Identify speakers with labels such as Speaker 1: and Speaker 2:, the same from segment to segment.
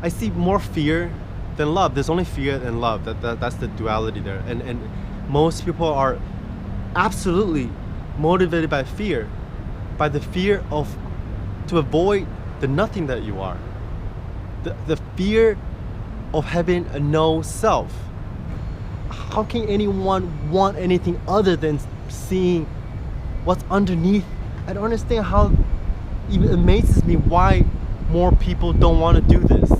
Speaker 1: I see more fear than love. There's only fear and love. That's the duality there. And most people are absolutely motivated by fear, by the fear of to avoid the nothing that you are, the fear of having a no self. How can anyone want anything other than seeing what's underneath? I don't understand how it even amazes me why more people don't want to do this.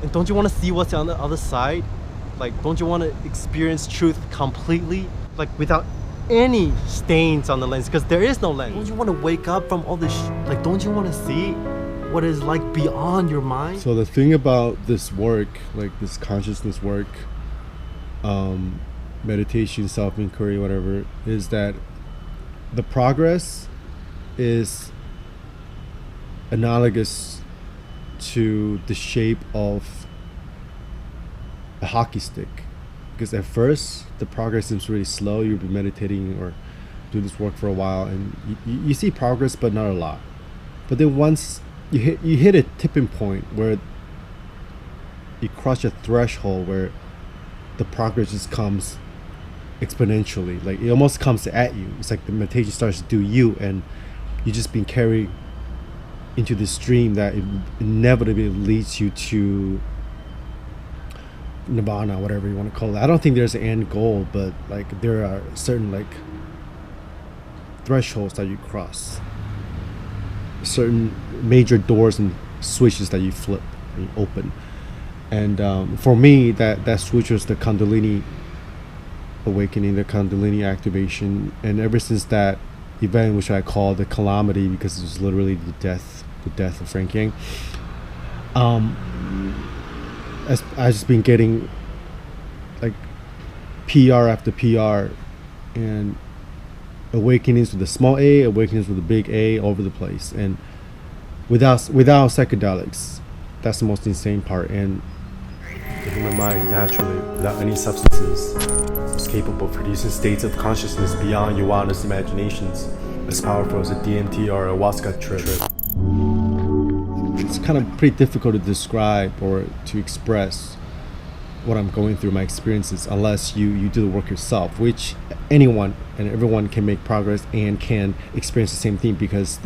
Speaker 1: And don't you want to see what's on the other side? Like, don't you want to experience truth completely, like without any stains on the lens? Because there is no lens. Don't you want to wake up from all this like, don't you want to see what is like beyond your mind?
Speaker 2: So the thing about this work, like this consciousness work, meditation, self-inquiry, whatever, is that the progress is analogous to the shape of a hockey stick. Because at first the progress seems really slow. You'll be meditating or do this work for a while and you see progress, but not a lot. But then once you hit a tipping point where you cross a threshold where the progress just comes exponentially. Like it almost comes at you. It's like the meditation starts to do you, and you're just being carried into this stream that inevitably leads you to nirvana, whatever you want to call it. I don't think there's an end goal, but like there are certain like thresholds that you cross, certain major doors and switches that you flip and you open. And for me, that switch was the Kundalini awakening, the Kundalini activation. And ever since that event, which I call the calamity because it was literally the death of Frank Yang, as I've just been getting like PR after PR and awakenings with a small A, awakenings with a big A, over the place, and without psychedelics. That's the most insane part. And the human mind naturally, without any substances, is capable of producing states of consciousness beyond your wildest imaginations, as powerful as a DMT or ayahuasca trip. It's kind of pretty difficult to describe or to express what I'm going through, my experiences, unless you do the work yourself, which anyone and everyone can make progress and can experience the same thing. Because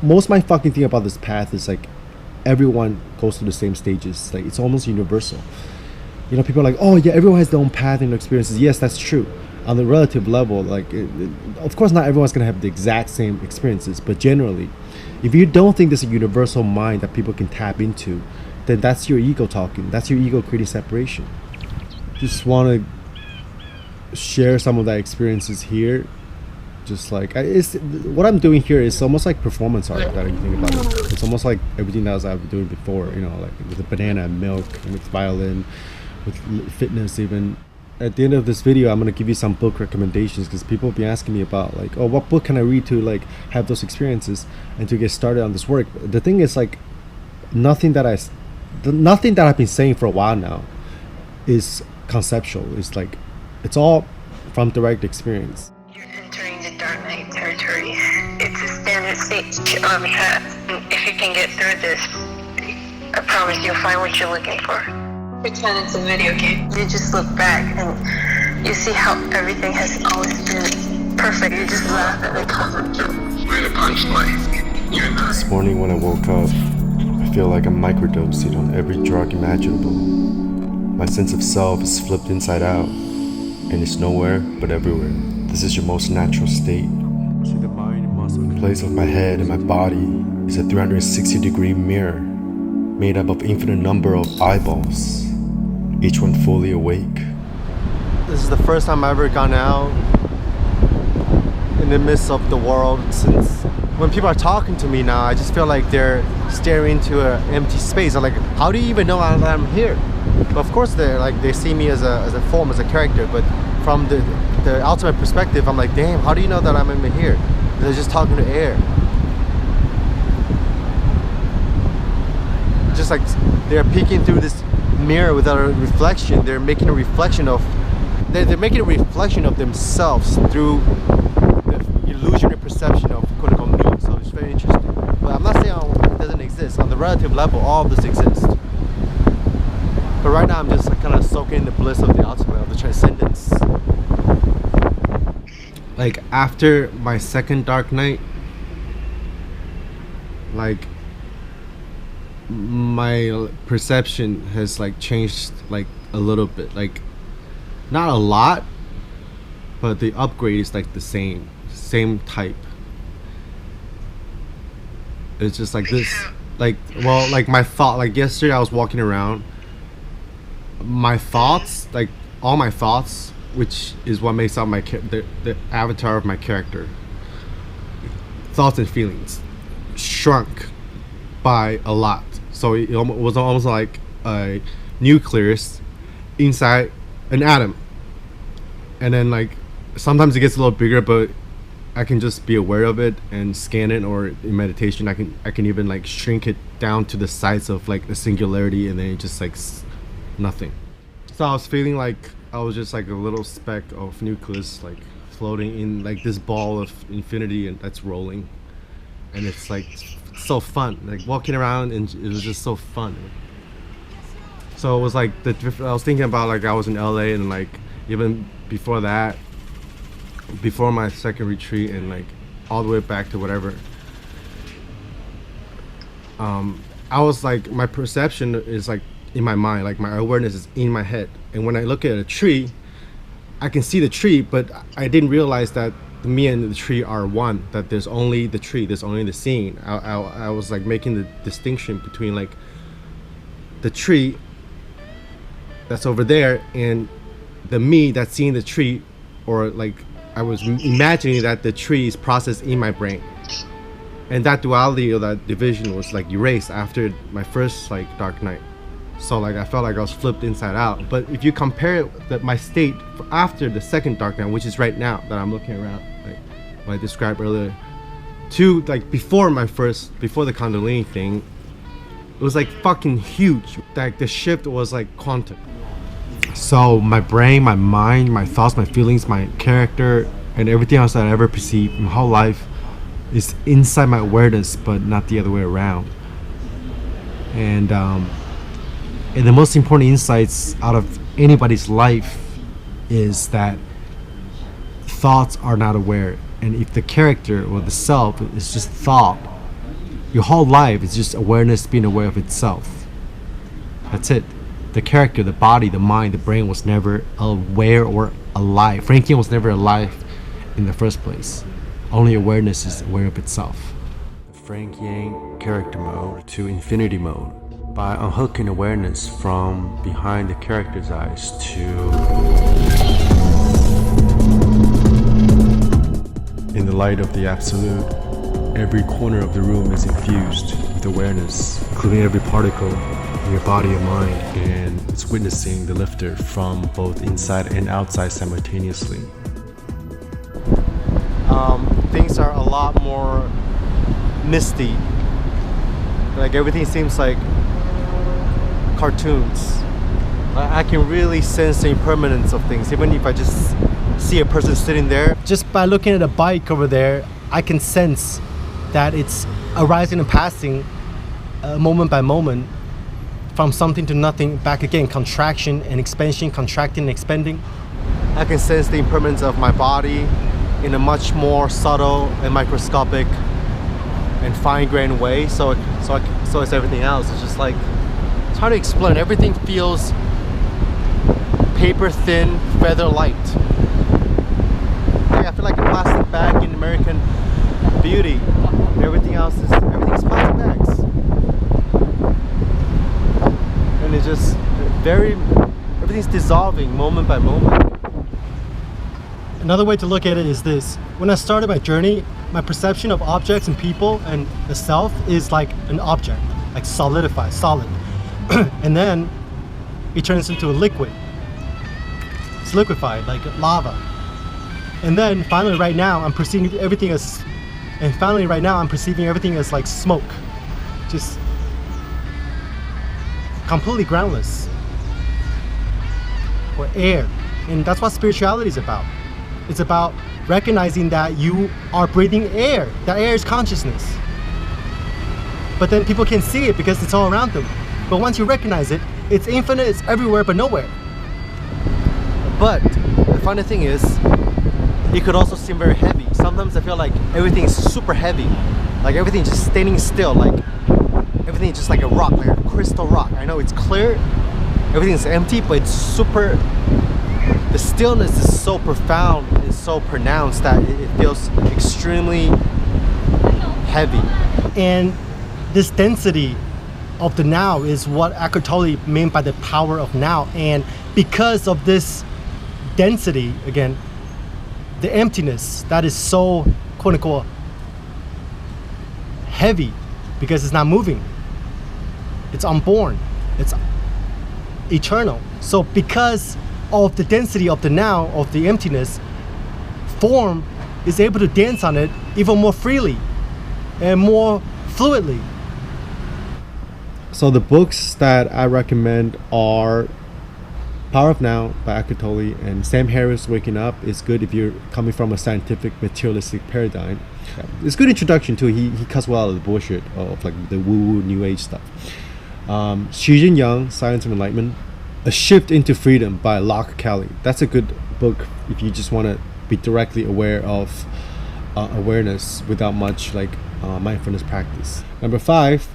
Speaker 2: most of my fucking thing about this path is like everyone goes through the same stages. Like it's almost universal. You know, people are like, oh yeah, everyone has their own path and experiences. Yes, that's true. On the relative level, like of course not everyone's gonna have the exact same experiences, but generally, if you don't think there's a universal mind that people can tap into, then that's your ego talking. That's your ego creating separation. Just want to share some of that experiences here. Just like what I'm doing here is almost like performance art. That you think about it, it's almost like everything that I've been doing before. You know, like with a banana and milk, and with violin, with fitness even. At the end of this video, I'm going to give you some book recommendations, because people have been asking me about like, oh, what book can I read to like have those experiences and to get started on this work. The thing is, like, nothing that I've been saying for a while now is conceptual. It's like it's all from direct experience.
Speaker 3: You're entering the dark night territory. It's a standard stage on the path. And if you can get through this, I promise you'll find what you're looking for. Pretend it's a video game. You just look back and you see how everything has always been perfect. You just laugh at the cover joke. Write a punchline.
Speaker 2: This morning when I woke up, I feel like I'm microdosing on every drug imaginable. My sense of self is flipped inside out, and it's nowhere but everywhere. This is your most natural state. See the mind and muscle. In place of my head and my body is a 360-degree mirror made up of infinite number of eyeballs, each one fully awake.
Speaker 1: This is the first time I've ever gone out in the midst of the world since. When people are talking to me now, I just feel like they're staring into an empty space. I'm like, how do you even know that I'm here? But of course they see me as a form, as a character, but from the ultimate perspective, I'm like, damn, how do you know that I'm even here? They're just talking to air. Just like they're peeking through this mirror without a reflection. They're making a reflection of themselves through the illusionary perception of quote unquote me. So it's very interesting. But I'm not saying it doesn't exist. On the relative level, all of this exists. But right now I'm just like kind of soaking in the bliss of the ultimate, of the transcendence. Like after my second dark night, like my perception has like changed like a little bit, like not a lot, but the upgrade is like the same type. It's just like this, like, well, like my thought, like yesterday I was walking around, my thoughts, like all my thoughts, which is what makes up my the avatar of my character, thoughts and feelings shrunk by a lot. So it was almost like a nucleus inside an atom, and then like sometimes it gets a little bigger, but I can just be aware of it and scan it, or in meditation I can even like shrink it down to the size of like a singularity, and then it just like nothing. So I was feeling like I was just like a little speck of nucleus, like floating in like this ball of infinity, and that's rolling, and it's like so fun, like walking around, and it was just so fun. So it was like I was thinking about like I was in LA, and like even before that, before my second retreat, and like all the way back to whatever, I was like, my perception is like in my mind, like my awareness is in my head, and when I look at a tree, I can see the tree, but I didn't realize that me and the tree are one, that there's only the tree, there's only the scene. I was like making the distinction between like the tree that's over there and the me that's seeing the tree, or like I was imagining that the tree is processed in my brain, and that duality or that division was like erased after my first like dark night. So like I felt like I was flipped inside out. But if you compare it, my state after the second dark night, which is right now that I'm looking around, like what I described earlier, to like before the Kundalini thing, it was like fucking huge. Like the shift was like quantum. So my brain, my mind, my thoughts, my feelings, my character, and everything else that I ever perceived my whole life is inside my awareness, but not the other way around. And the most important insights out of anybody's life is that thoughts are not aware. And if the character or the self is just thought, your whole life is just awareness being aware of itself. That's it. The character, the body, the mind, the brain was never aware or alive. Frankie was never alive in the first place. Only awareness is aware of itself. Frank Yang character mode to infinity mode. By unhooking awareness from behind the character's eyes to in the light of the absolute, every corner of the room is infused with awareness, including every particle in your body and mind, and it's witnessing the lifter from both inside and outside simultaneously. Things are a lot more misty. Like everything seems like cartoons. I can really sense the impermanence of things, even if I just see a person sitting there. Just by looking at a bike over there, I can sense that it's arising and passing moment by moment, from something to nothing, back again, contraction and expansion, contracting and expanding. I can sense the impermanence of my body in a much more subtle and microscopic and fine-grained way. So it's everything else. It's just like, it's hard to explain. Everything feels paper thin, feather light. I feel like a plastic bag in American Beauty. Everything's plastic bags. And it's just everything's dissolving moment by moment. Another way to look at it is this. When I started my journey, my perception of objects and people and the self is like an object, like solidified, solid. And then it turns into a liquid. It's liquefied, like lava. And then finally right now I'm perceiving everything as like smoke. Just completely groundless. Or air. And that's what spirituality is about. It's about recognizing that you are breathing air. That air is consciousness. But then people can't see it because it's all around them. But once you recognize it, it's infinite, it's everywhere but nowhere. But the funny thing is, it could also seem very heavy. Sometimes I feel like everything is super heavy. Like everything just standing still, like everything is just like a rock, like a crystal rock. I know it's clear, everything is empty, but it's super, the stillness is so profound, it's so pronounced that it feels extremely heavy. And this density of the now is what Eckhart Tolle meant by the power of now. And because of this density, again, the emptiness that is so quote unquote heavy because it's not moving, it's unborn, it's eternal. So because of the density of the now, of the emptiness, form is able to dance on it even more freely and more fluidly.
Speaker 2: So the books that I recommend are Power of Now by Eckhart Tolle, and Sam Harris' Waking Up is good if you're coming from a scientific materialistic paradigm. It's a good introduction too. He cuts well out of the bullshit of like the woo-woo new age stuff. Xi Jinping, Science of Enlightenment, A Shift into Freedom by Locke Kelly. That's a good book if you just want to be directly aware of awareness without much like mindfulness practice. Number 5,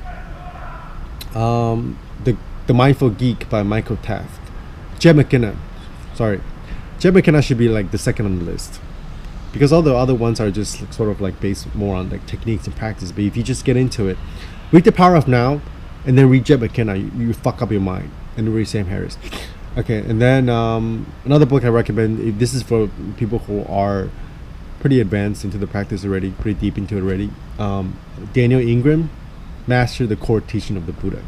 Speaker 2: the Mindful Geek by Michael Taft. Jed McKenna should be like the second on the list, because all the other ones are just like, sort of like based more on like techniques and practice. But if you just get into it, read The Power of Now and then read Jed McKenna, you fuck up your mind. And read Sam Harris. Okay, and then another book I recommend, if this is for people who are pretty advanced into the practice already, pretty deep into it already, Daniel Ingram, Master the Core Teaching of the Buddha.